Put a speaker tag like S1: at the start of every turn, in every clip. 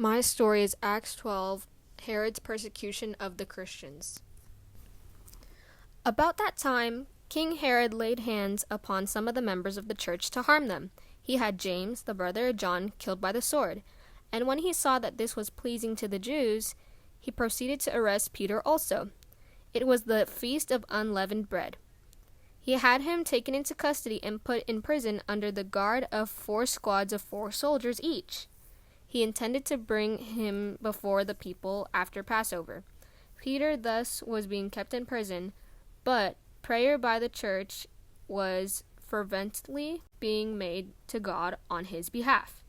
S1: My story is Acts 12, Herod's persecution of the Christians. About that time, King Herod laid hands upon some of the members of the church to harm them. He had James, the brother of John, killed by the sword. And when he saw that this was pleasing to the Jews, he proceeded to arrest Peter also. It was the feast of unleavened bread. He had him taken into custody and put in prison under the guard of 4 squads of 4 soldiers each. He intended to bring him before the people after Passover. Peter thus was being kept in prison, but prayer by the church was fervently being made to God on his behalf.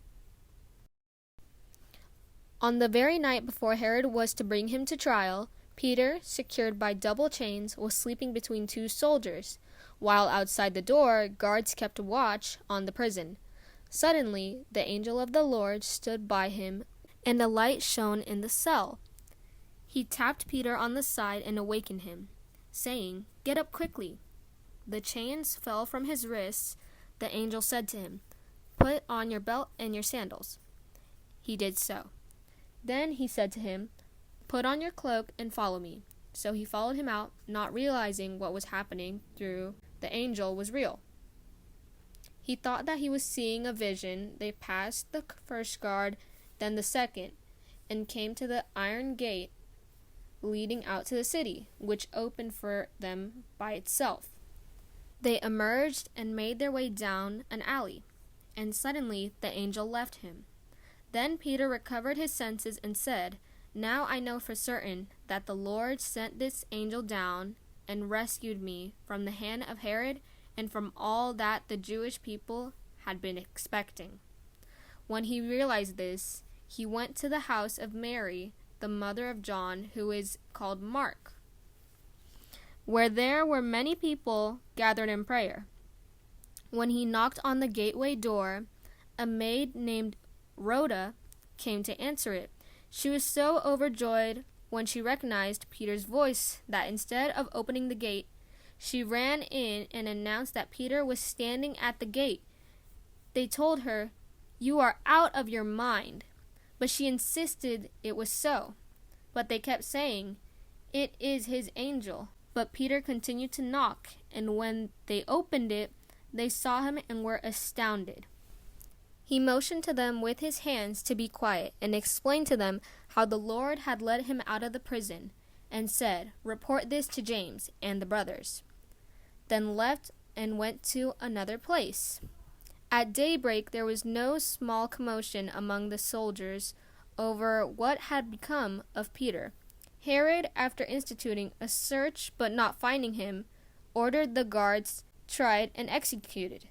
S1: On the very night before Herod was to bring him to trial, Peter, secured by double chains, was sleeping between 2 soldiers, while outside the door guards kept watch on the prison. Suddenly, the angel of the Lord stood by him, and a light shone in the cell. He tapped Peter on the side and awakened him, saying, "Get up quickly." The chains fell from his wrists. The angel said to him, "Put on your belt and your sandals." He did so. Then he said to him, "Put on your cloak and follow me." So he followed him out, not realizing what was happening through the angel was real. He thought that he was seeing a vision. They passed the first guard, then the second, and came to the iron gate leading out to the city, which opened for them by itself. They emerged and made their way down an alley, and suddenly the angel left him. Then Peter recovered his senses and said, "Now I know for certain that the Lord sent this angel down and rescued me from the hand of Herod and from all that the Jewish people had been expecting." When he realized this, he went to the house of Mary, the mother of John, who is called Mark, where there were many people gathered in prayer. When he knocked on the gateway door, a maid named Rhoda came to answer it. She was so overjoyed when she recognized Peter's voice that instead of opening the gate, she ran in and announced that Peter was standing at the gate. They told her, "You are out of your mind." But she insisted it was so. But they kept saying, "It is his angel." But Peter continued to knock, and when they opened it, they saw him and were astounded. He motioned to them with his hands to be quiet and explained to them how the Lord had led him out of the prison, and said, "Report this to James and the brothers." Then left and went to another place. At daybreak there was no small commotion among the soldiers over what had become of Peter. Herod, after instituting a search but not finding him, ordered the guards tried and executed.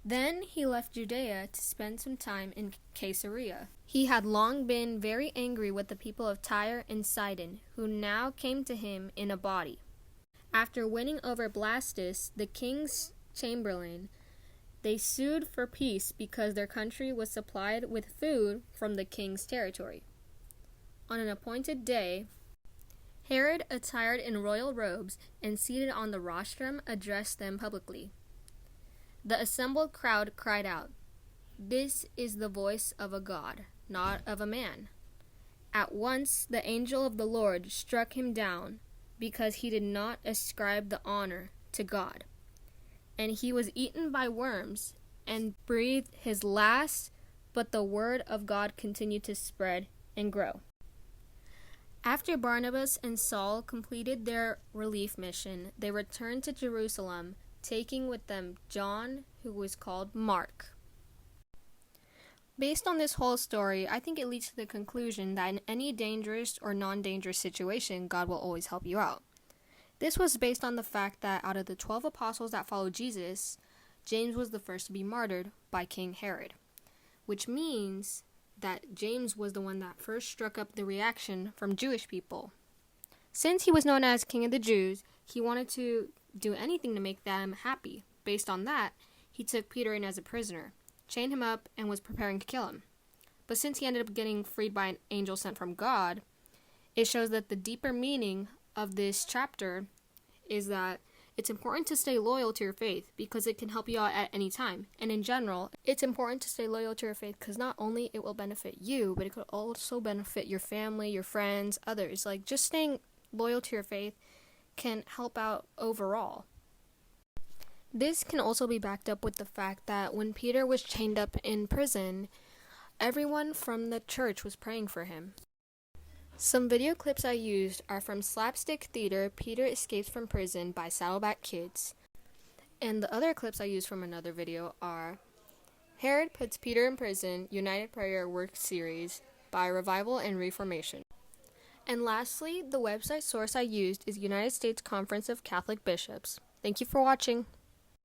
S1: Then he left Judea to spend some time in Caesarea. He had long been very angry with the people of Tyre and Sidon, who now came to him in a body. After winning over Blastus, the king's chamberlain, they sued for peace because their country was supplied with food from the king's territory. On an appointed day, Herod, attired in royal robes and seated on the rostrum, addressed them publicly. The assembled crowd cried out, "This is the voice of a god, not of a man." At once the angel of the Lord struck him down, because he did not ascribe the honor to God. And he was eaten by worms and breathed his last, but the word of God continued to spread and grow. After Barnabas and Saul completed their relief mission, they returned to Jerusalem, taking with them John, who was called Mark. Based on this whole story, I think it leads to the conclusion that in any dangerous or non-dangerous situation, God will always help you out. This was based on the fact that out of the 12 apostles that followed Jesus, James was the first to be martyred by King Herod, which means that James was the one that first struck up the reaction from Jewish people. Since he was known as King of the Jews, he wanted to do anything to make them happy. Based on that, he took Peter in as a prisoner, chained him up, and was preparing to kill him. But since he ended up getting freed by an angel sent from God, it shows that the deeper meaning of this chapter is that It's important to stay loyal to your faith because it can help you out at any time. And in general, it's important to stay loyal to your faith because not only it will benefit you, but it could also benefit your family, your friends, others. Like, just staying loyal to your faith can help out overall. This can also be backed up with the fact that when Peter was chained up in prison, everyone from the church was praying for him. Some video clips I used are from Slapstick Theater, Peter Escapes from Prison by Saddleback Kids. And the other clips I used from another video are Herod Puts Peter in Prison, United Prayer Work Series by Revival and Reformation. And lastly, the website source I used is United States Conference of Catholic Bishops. Thank you for watching.